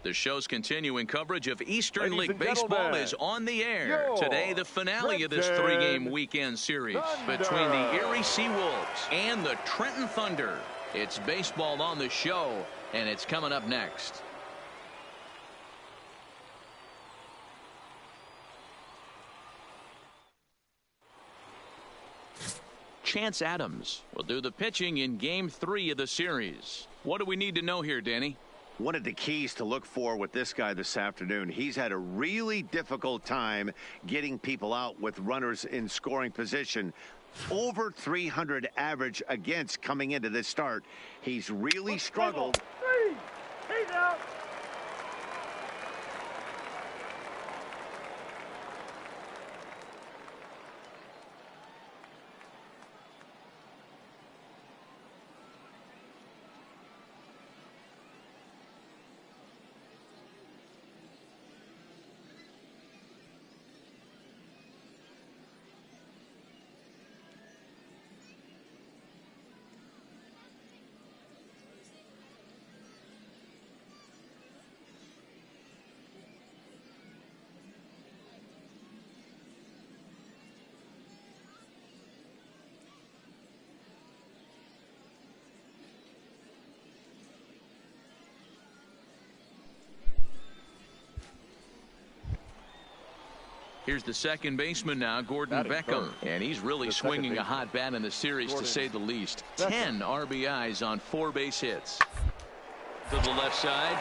The show's continuing coverage of Eastern League Baseball is on the air. Today, the finale of this three-game weekend series between the Erie Seawolves and the Trenton Thunder. It's baseball on the show, and it's coming up next. Chance Adams will do the pitching in Game 3 of the series. What do we need to know here, Danny? One of the keys to look for with this guy this afternoon, he's had a really difficult time getting people out with runners in scoring position. Over 300 average against coming into this start. He's really struggled. He's out. Here's the second baseman now, Gordon Beckham. And he's really swinging a hot bat in the series, to say the least. 10 RBIs on 4 base hits. To the left side.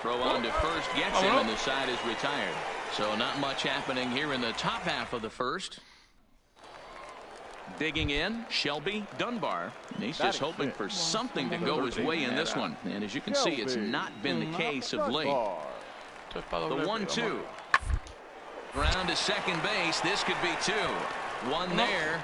Throw on to first, gets him, and the side is retired. So not much happening here in the top half of the first. Digging in, Shelby Dunbar. And he's just hoping for something to go his way in this one. And as you can see, it's not been the case of late. The 1-2. Ground to second base. This could be 2. One there.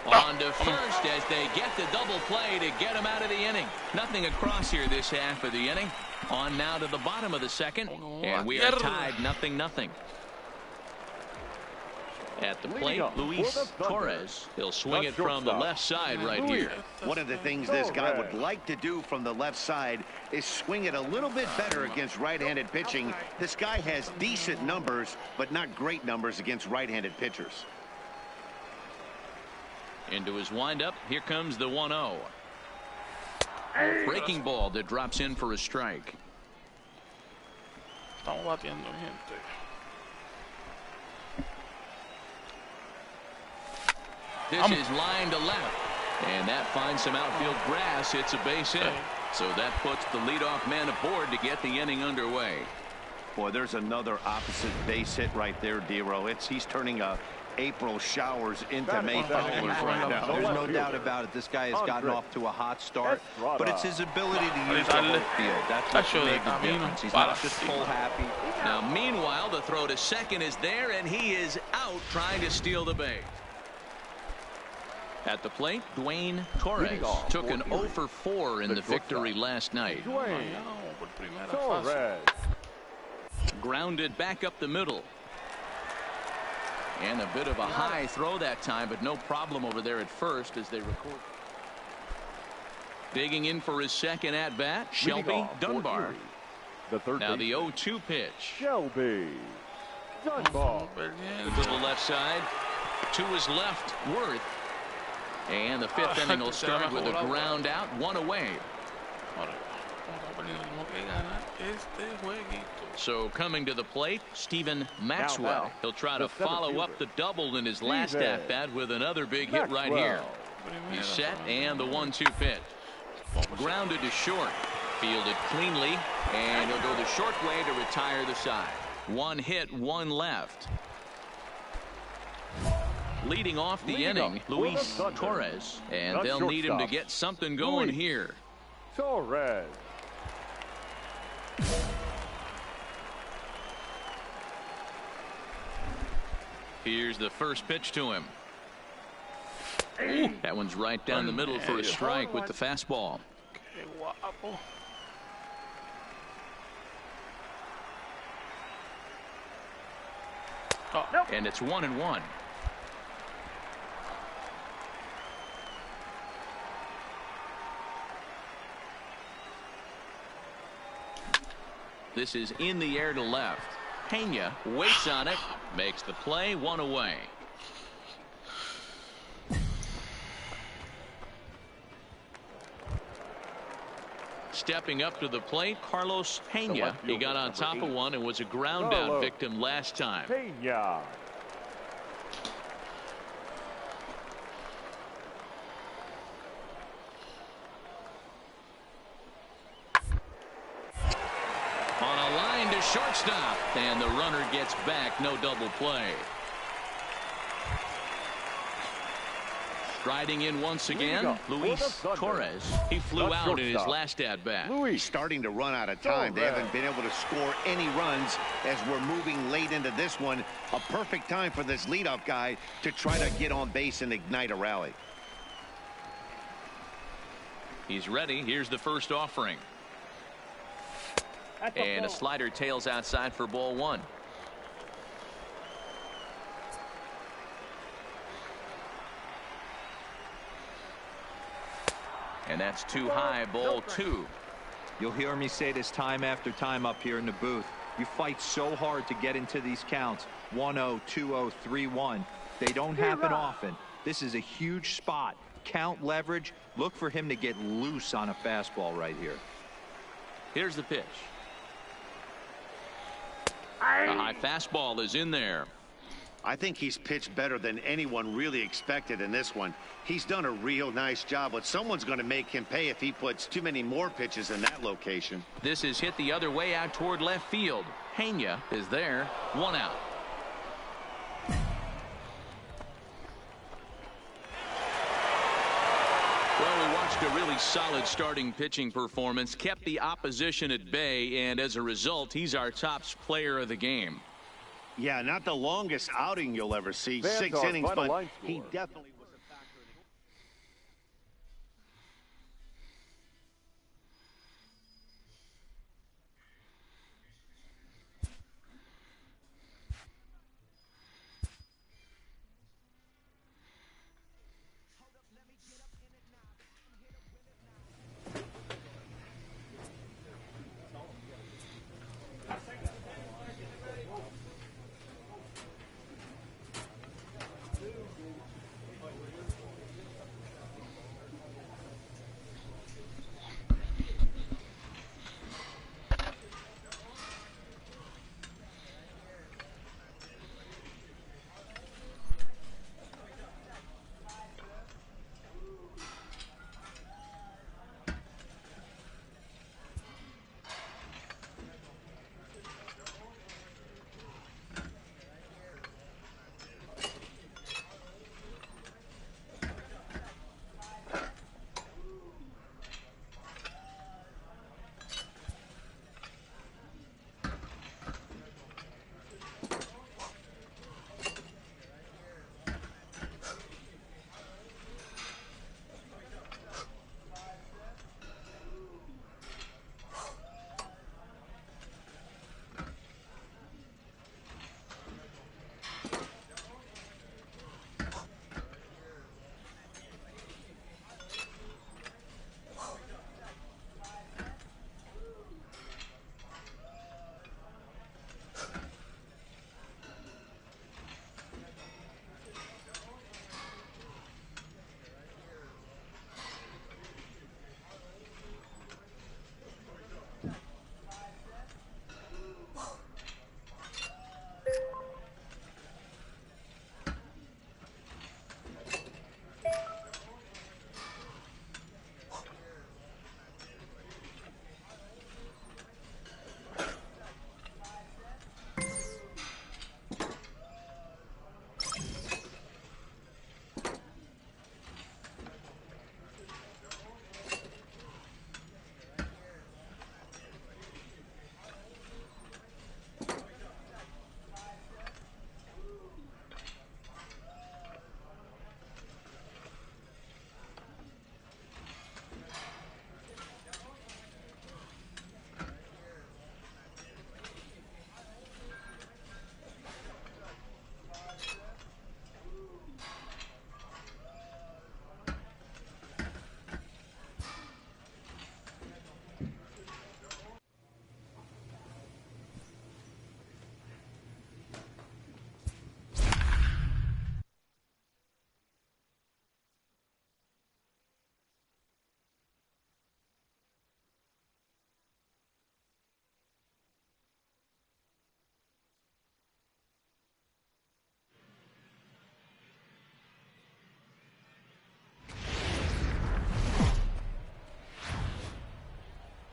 On to first as they get the double play to get him out of the inning. Nothing across here this half of the inning. On now to the bottom of the second. And we are tied 0-0. At the plate, Luis Torres. He'll swing it from the left side right here. One of the things this guy would like to do from the left side is swing it a little bit better against right-handed pitching. This guy has decent numbers, but not great numbers against right-handed pitchers. Into his windup, here comes the 1-0. Breaking ball that drops in for a strike. This is line to left, and that finds some outfield grass. It's a base hit, so that puts the leadoff man aboard to get the inning underway. Boy, there's another opposite base hit right there, Dero. He's turning April showers into May foulers right now. There's no doubt about it. This guy has gotten off to a hot start, but it's his ability to use the whole field. That's what made the difference. He's not just full happy. Now, meanwhile, the throw to second is there, and he is out trying to steal the base. At the plate, Dwayne Torres took an 0 for 4 in the victory last night. Grounded back up the middle. And a bit of a high throw that time, but no problem over there at first as they record. Digging in for his second at-bat, Shelby Dunbar. Now the 0-2 pitch. Shelby Dunbar. To the left side. To his left, Worth. And the fifth inning will start with a ground out, 1 away. So coming to the plate, Stephen Maxwell. He'll try to follow up the double in his last at-bat with another big hit right here. He's set, and the 1-2 pitch. Grounded to short. Fielded cleanly, and he'll go the short way to retire the side. 1 hit, 1 left. Leading off the inning, Luis Torres, and they'll need him to get something going here. Torres. Here's the first pitch to him. Ooh, that one's right down the middle for a strike with the fastball. And it's 1-1. This is in the air to left. Pena waits on it, makes the play, 1 away. Stepping up to the plate, Carlos Pena. He got on top of one and was a ground out victim last time. Pena. On a line to shortstop, and the runner gets back. No double play. Striding in once again, Luis Torres. He flew out in his last at-bat. He's starting to run out of time. They haven't been able to score any runs as we're moving late into this one. A perfect time for this leadoff guy to try to get on base and ignite a rally. He's ready. Here's the first offering. And a slider tails outside for ball 1. And that's too high, ball 2. You'll hear me say this time after time up here in the booth. You fight so hard to get into these counts. 1-0, 2-0, 3-1. They don't happen often. This is a huge spot. Count leverage. Look for him to get loose on a fastball right here. Here's the pitch. A high fastball is in there. I think he's pitched better than anyone really expected in this one. He's done a real nice job, but someone's going to make him pay if he puts too many more pitches in that location. This is hit the other way out toward left field. Pena is there. 1 out. Well, we watched a really solid starting pitching performance, kept the opposition at bay, and as a result, he's our top player of the game. Yeah, not the longest outing you'll ever see, 6 innings, but he definitely was a factor in the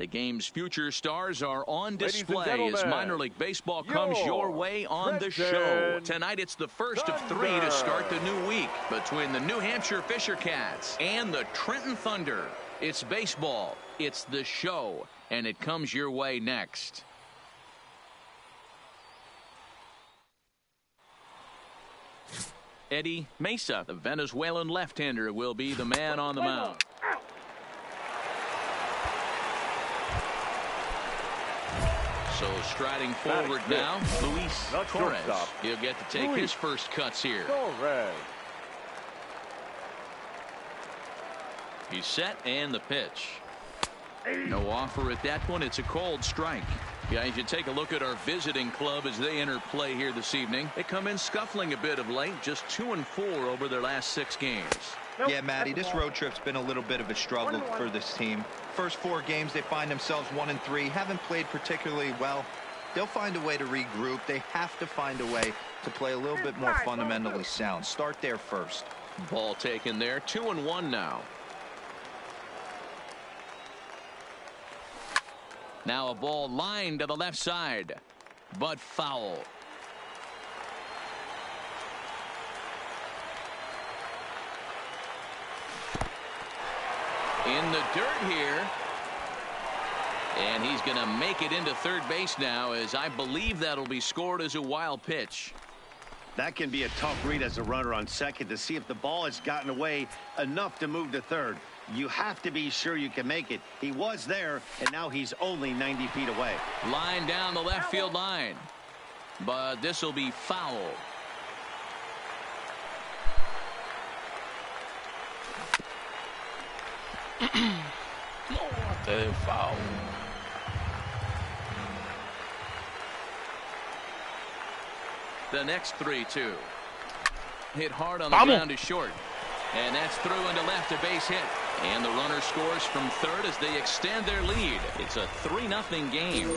The game's future stars are on display as minor league baseball comes your way on the show. Tonight it's the first of 3 to start the new week between the New Hampshire Fisher Cats and the Trenton Thunder. It's baseball, it's the show, and it comes your way next. Eddie Mesa, the Venezuelan left-hander, will be the man on the mound. So striding forward now, Luis Torres. He'll get to take his first cuts here. He's set and the pitch. No offer at that one. It's a cold strike. Guys, you take a look at our visiting club as they enter play here this evening. They come in scuffling a bit of late, just 2-4 over their last 6 games. Yeah, Matty, this road trip's been a little bit of a struggle for this team. First 4 games, they find themselves 1-3, haven't played particularly well. They'll find a way to regroup. They have to find a way to play a little bit more fundamentally sound. Start there first. Ball taken there, 2-1 now. Now a ball lined to the left side, but foul. In the dirt here. And he's going to make it into third base now, as I believe that'll be scored as a wild pitch. That can be a tough read as a runner on second to see if the ball has gotten away enough to move to third. You have to be sure you can make it. He was there, and now he's only 90 feet away. Line down the left field line. But this will be foul. Foul. The next 3-2. Hit hard on the ground to short. And that's through into left, a base hit. And the runner scores from third as they extend their lead. It's a 3-0 game.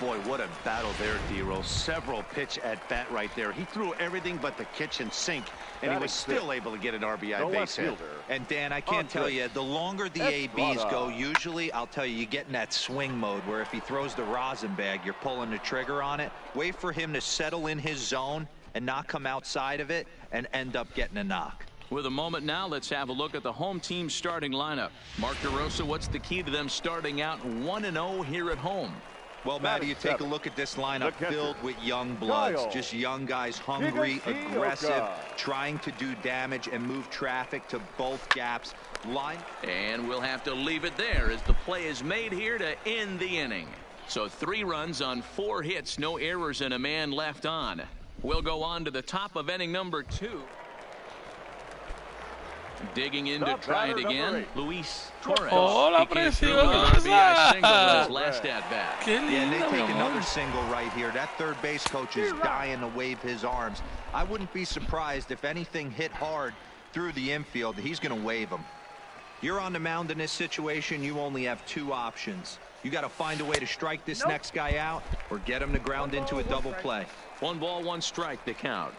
Boy, what a battle there, D-Roll. Several pitch at bat right there. He threw everything but the kitchen sink, and he was still able to get an RBI base hit. And Dan, I can't tell you, the longer the ABs go, usually, I'll tell you, you get in that swing mode where if he throws the rosin bag, you're pulling the trigger on it. Wait for him to settle in his zone and not come outside of it and end up getting a knock. With a moment now, let's have a look at the home team starting lineup. Mark DeRosa, what's the key to them starting out 1-0 here at home? Well, Matty, you take a look at this lineup filled with young bloods, just young guys, hungry, aggressive, trying to do damage and move traffic to both gaps. And we'll have to leave it there as the play is made here to end the inning. So 3 runs on 4 hits, no errors, and a man left on. We'll go on to the top of inning number 2. Digging in to try it again, Luis Torres. La presión last at bat. Yeah, they take another single right here. That third base coach is dying to wave his arms. I wouldn't be surprised if anything hit hard through the infield. He's going to wave them. You're on the mound in this situation. You only have 2 options. You got to find a way to strike this next guy out or get him to ground into a double play. 1 ball, 1 strike to count.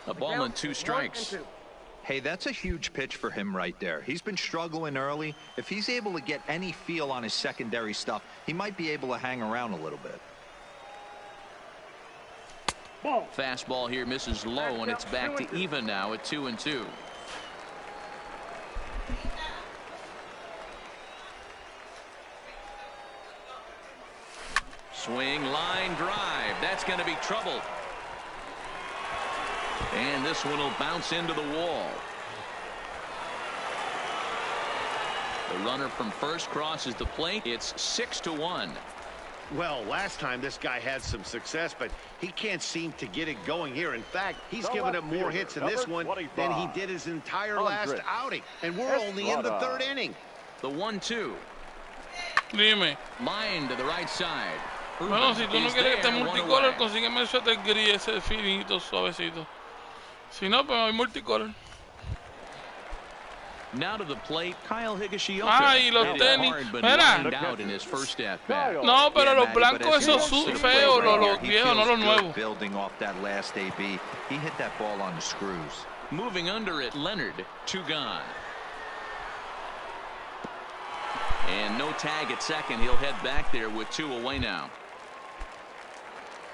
A ball and 2 strikes. Hey, that's a huge pitch for him right there. He's been struggling early. If he's able to get any feel on his secondary stuff, he might be able to hang around a little bit. Fastball here misses low, and it's back to even now at 2-2. Swing, line drive. That's going to be trouble. And this one will bounce into the wall. The runner from first crosses the plate. It's 6-1. Well, last time this guy had some success, but he can't seem to get it going here. In fact, he's given up more hits in this one than he did his entire last outing. And we're only in the 3rd inning. The 1-2. Dime. Line to the right side. Bueno, si tú no quieres que te multicolor, consígueme el suéter gris, ese finito, suavecito. Si no, pues hay multicolor. Now to the plate, Kyle Higashioka. Ay, los tenis. Mira. Out in his first at bat. No, pero los blancos esos feos, los viejos, no los nuevos. Building off that last AB, he hit that ball on the screws. Moving under it, Leonard, 2 gone. And no tag at second. He'll head back there with 2 away now.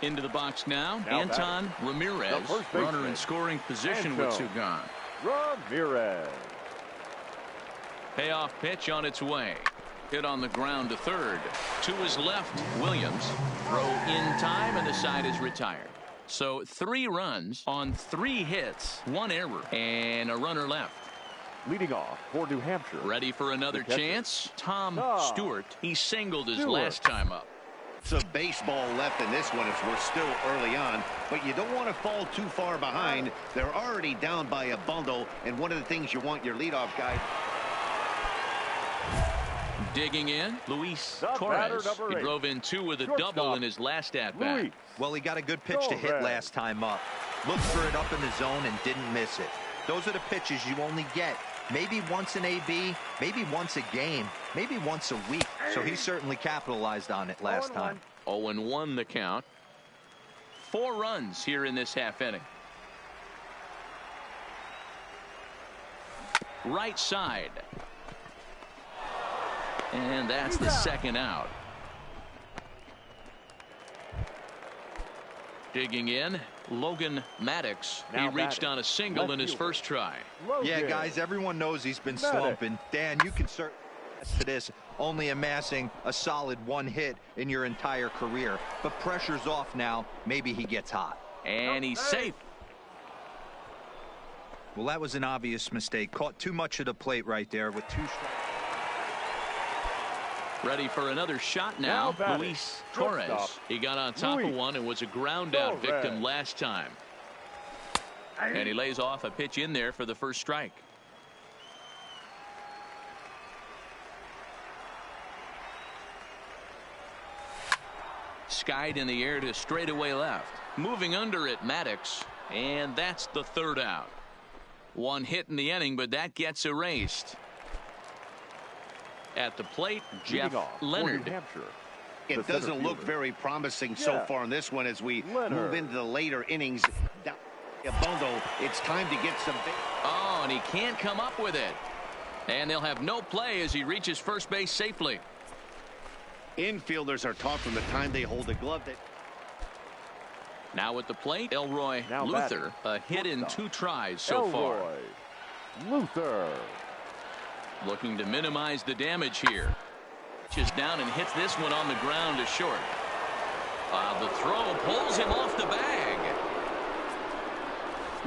Into the box now Anton Ramirez, runner in scoring position with 2 gone. Ramirez. Payoff pitch on its way. Hit on the ground to third. To his left, Williams. Throw in time, and the side is retired. So 3 runs on 3 hits, 1 error, and a runner left. Leading off for New Hampshire. Ready for another chance? Tom Stewart. He singled his last time up. It's a baseball left in this one as we're still early on, but you don't want to fall too far behind. They're already down by a bundle, and one of the things you want your leadoff guy. Digging in, Luis Torres. He drove in 2 with a double in his last at-bat. Well, he got a good pitch to hit last time up. Looked for it up in the zone and didn't miss it. Those are the pitches you only get maybe once an AB, maybe once a game, maybe once a week. So he certainly capitalized on it last time. 0-1 the count. 4 runs here in this half inning. Right side. And that's the second out. Digging in, Logan Maddox. He reached on a single in his first try. Yeah, guys, everyone knows he's been slumping. Dan, you can certainly attest to this, only amassing a solid 1 hit in your entire career. But pressure's off now. Maybe he gets hot. And he's safe. Well, that was an obvious mistake. Caught too much of the plate right there with 2 strikes. Ready for another shot now, Luis Torres. He got on top of one and was a ground out victim last time. And he lays off a pitch in there for the first strike. Skied in the air to straightaway left. Moving under it, Maddox. And that's the 3rd out. 1 hit in the inning, but that gets erased. At the plate, Jeff Leonard. It doesn't look very promising so far in this one as we move into the later innings. A bundle, it's time to get some. Oh, and he can't come up with it. And they'll have no play as he reaches first base safely. Infielders are taught from the time they hold the glove that. Now at the plate, Elroy Luther. A hit in 2 tries so far. Luther. Looking to minimize the damage here. Just down and hits this one on the ground to short. The throw pulls him off the bag.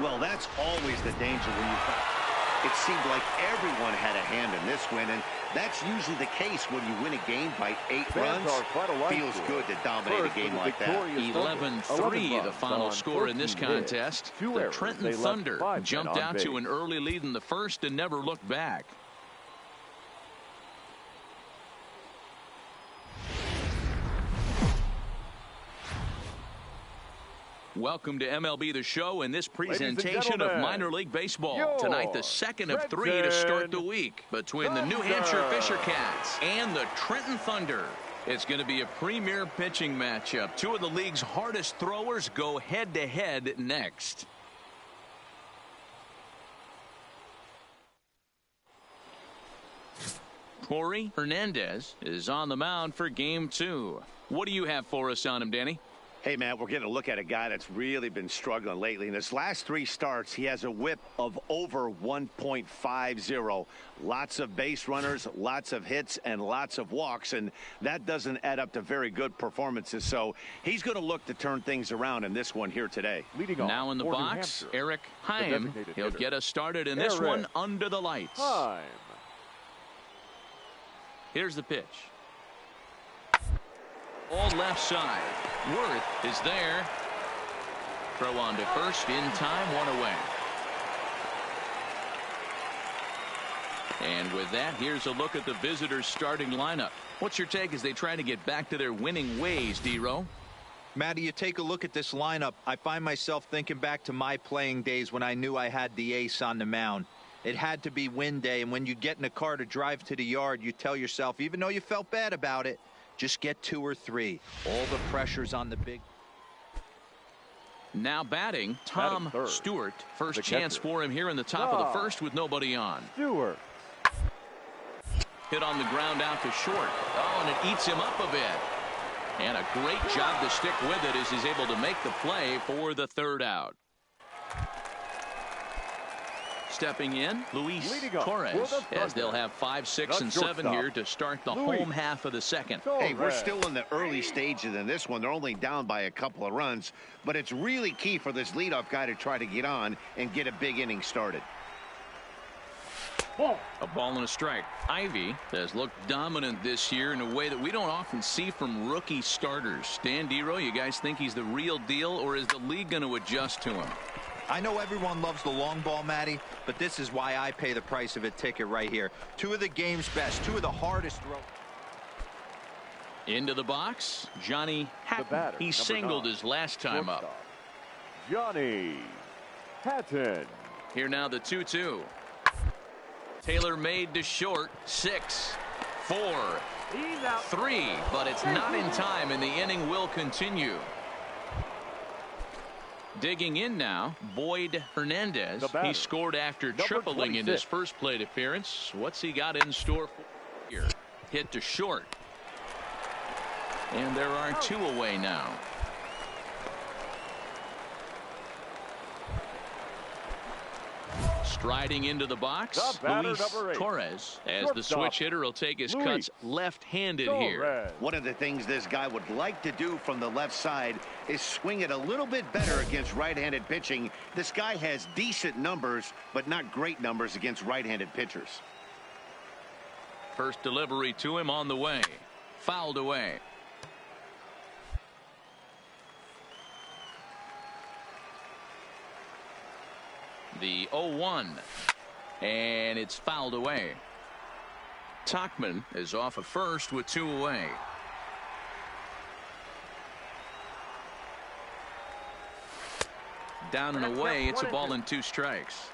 Well, that's always the danger when you. It seemed like everyone had a hand in this win, and that's usually the case when you win a game by 8 runs. Feels good to dominate a game like that. 11-3 the final score in this contest. The Trenton Thunder jumped out to an early lead in the first and never looked back. Welcome to MLB The Show and this presentation of minor league baseball. Tonight, the second of 3 to start the week between the New Hampshire Fisher Cats and the Trenton Thunder. It's going to be a premier pitching matchup. 2 of the league's hardest throwers go head-to-head next. Corey Hernandez is on the mound for game 2. What do you have for us on him, Danny? Hey, Matt, we're getting a look at a guy that's really been struggling lately. In his last 3 starts, he has a whip of over 1.50. Lots of base runners, lots of hits, and lots of walks, and that doesn't add up to very good performances. So he's going to look to turn things around in this one here today. Now in the box, Eric Heim. He'll get us started in this one under the lights. Here's the pitch. All left side. Worth is there. Throw on to first in time, 1 away. And with that, here's a look at the visitors' starting lineup. What's your take as they try to get back to their winning ways, D-Row? Matty, you take a look at this lineup. I find myself thinking back to my playing days when I knew I had the ace on the mound. It had to be win day, and when you get in a car to drive to the yard, you tell yourself, even though you felt bad about it, just get 2 or 3. All the pressure's on the big. Now batting, Tom Stewart. First chance for him here in the top of the first with nobody on. Stewart. Hit on the ground out to short. Oh, and it eats him up a bit. And a great job to stick with it as he's able to make the play for the 3rd out. Stepping in, Luis Torres, as they'll have 5, 6, and 7 here to start the home half of the 2nd. Hey, we're still in the early stages in this one. They're only down by a couple of runs, but it's really key for this leadoff guy to try to get on and get a big inning started. A ball and a strike. Ivy has looked dominant this year in a way that we don't often see from rookie starters. Dan Dero, you guys think he's the real deal, or is the league going to adjust to him? I know everyone loves the long ball, Matty, but this is why I pay the price of a ticket right here. 2 of the game's best, 2 of the hardest throws. Into the box, Johnny Hatton. He singled his last time up. Johnny Hatton. Here now the 2-2. Taylor made to short. 6, 4, 3, but it's not in time, and the inning will continue. Digging in now, Boyd Hernandez. He scored after tripling in his first plate appearance. What's he got in store for here? Hit to short. And there are 2 away now. Striding into the box, Luis Torres, as the switch hitter will take his cuts left-handed here. One of the things this guy would like to do from the left side is swing it a little bit better against right-handed pitching. This guy has decent numbers, but not great numbers against right-handed pitchers. First delivery to him on the way. Fouled away. The 0-1, and it's fouled away. Tachman is off at first with 2 away. Down and away, it's a ball and 2 strikes.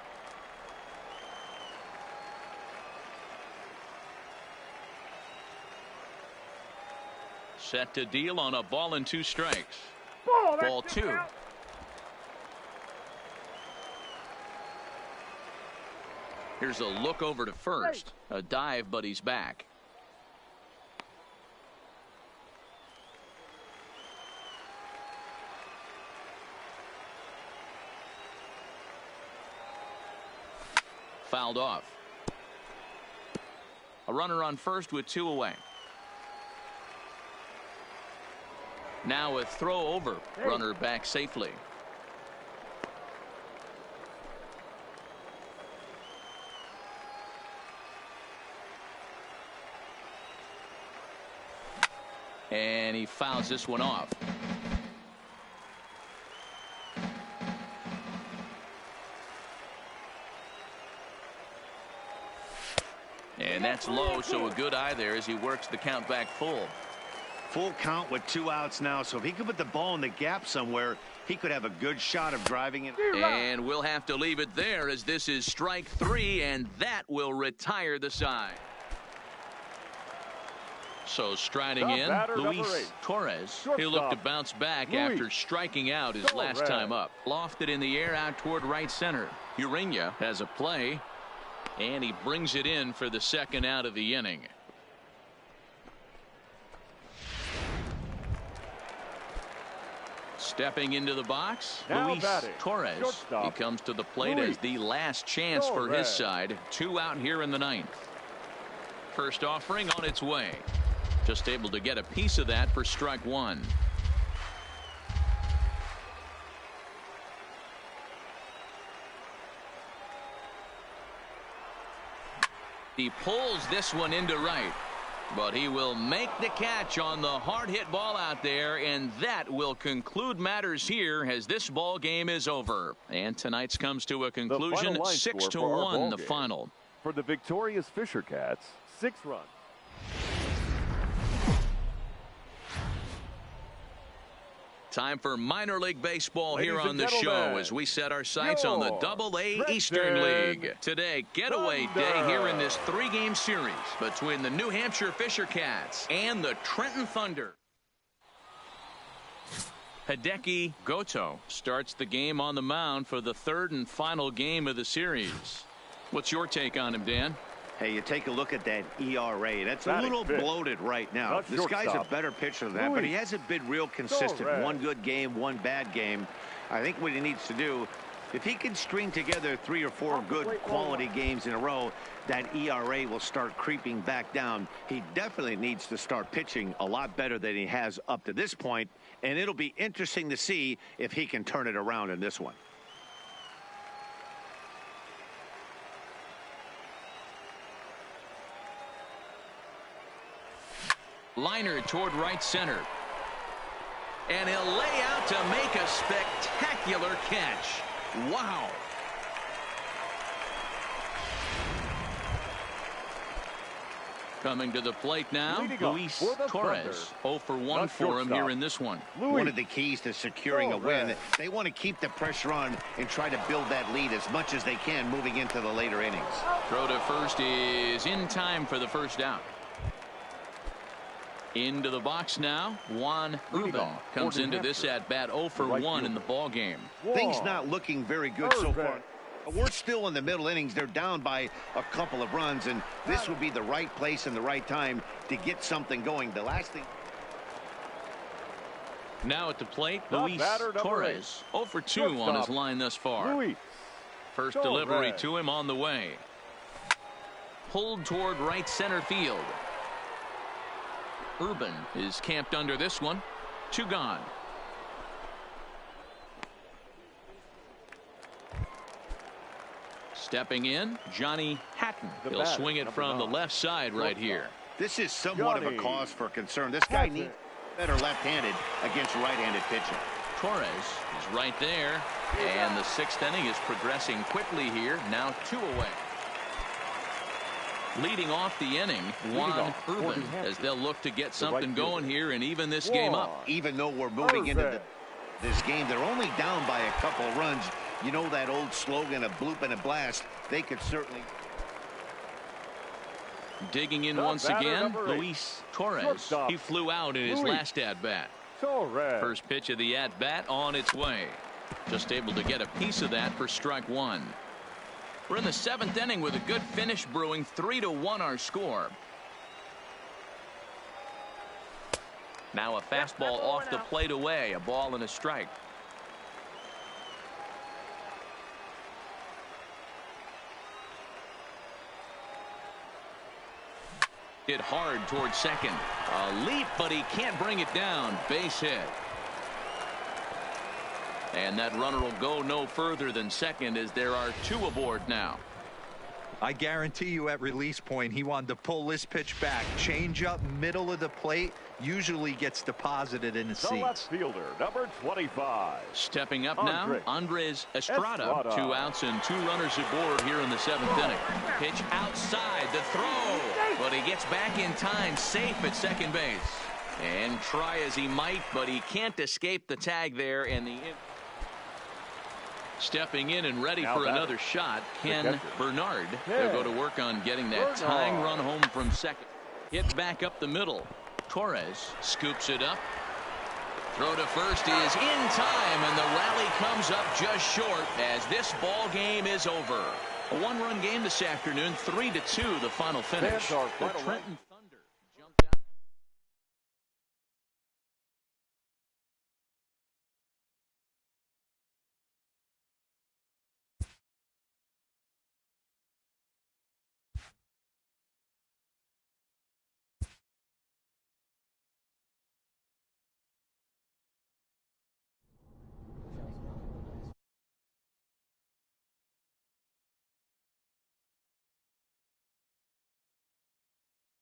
Set to deal on a ball and 2 strikes. Ball 2. Here's a look over to first. A dive, but he's back. Fouled off. A runner on first with 2 away. Now a throw over. Runner back safely. And he fouls this one off. And that's low, so a good eye there as he works the count back full. Full count with 2 outs now, so if he could put the ball in the gap somewhere, he could have a good shot of driving it. And we'll have to leave it there as this is strike 3, and that will retire the side. So striding in, Luis Torres. He'll look to bounce back after striking out his last time up. Lofted in the air out toward right center. Urena has a play, and he brings it in for the 2nd out of the inning. Stepping into the box, Luis Torres. He comes to the plate as the last chance for his side. 2 out here in the 9th. First offering on its way. Just able to get a piece of that for strike 1. He pulls this one into right, but he will make the catch on the hard hit ball out there, and that will conclude matters here as this ball game is over. And tonight's comes to a conclusion. 6-1 the final. For the victorious Fisher Cats, 6 runs. Time for minor league baseball here on the show as we set our sights on the Double-A Eastern League. Today, getaway day here in this 3-game series between the New Hampshire Fisher Cats and the Trenton Thunder. Hideki Goto starts the game on the mound for the 3rd and final game of the series. What's your take on him, Dan? Hey, you take a look at that ERA. That's a little bloated right now. This guy's a better pitcher than that, but he hasn't been real consistent. One good game, one bad game. I think what he needs to do, if he can string together 3 or 4 good quality games in a row, that ERA will start creeping back down. He definitely needs to start pitching a lot better than he has up to this point, and it'll be interesting to see if he can turn it around in this one. Liner toward right center. And he'll lay out to make a spectacular catch. Wow. Coming to the plate now, Luis Torres. 0 for 1 for him here in this one. One of the keys to securing a win, they want to keep the pressure on and try to build that lead as much as they can moving into the later innings. Throw to first is in time for the first out. Into the box now, Juan Urban comes into this at-bat 0 for 1 in the ball game. Things not looking very good so far. We're still in the middle innings. They're down by a couple of runs, and this would be the right place and the right time to get something going. The last thing. Now at the plate, Luis Torres. 0 for 2 on his line thus far. First delivery to him on the way. Pulled toward right center field. Urban is camped under this one. 2 gone. Stepping in, Johnny Hatton. He'll swing it from the left side right here. This is somewhat of a cause for concern. This guy needs better left-handed against right-handed pitching. Torres is right there, and the 6th inning is progressing quickly here. Now 2 away. Leading off the inning, Juan Urban, as they'll look to get something going here and even this game up. Even though we're moving into this game, they're only down by a couple of runs. You know that old slogan, a bloop and a blast. They could certainly. Digging in once again, Luis Torres. He flew out in his last at-bat. First pitch of the at-bat on its way. Just able to get a piece of that for strike 1. We're in the 7th inning with a good finish brewing. 3-1 our score. Now a fastball off the plate away. A ball and a strike. Hit hard towards second. A leap, but he can't bring it down. Base hit. And that runner will go no further than second as there are 2 aboard now. I guarantee you at release point he wanted to pull this pitch back. Change up middle of the plate. Usually gets deposited in the seats. Left fielder, number 25. Stepping up now, Andres Estrada. 2 outs and 2 runners aboard here in the 7th inning. Pitch outside the throw, but he gets back in time, safe at second base. And try as he might, but he can't escape the tag there. And the stepping in and ready for another shot, Ken Bernard. They'll go to work on getting that tying run home from second. Hit back up the middle. Torres scoops it up. Throw to first is in time, and the rally comes up just short as this ball game is over. A 1-run game this afternoon, 3-2 the final finish. The Trenton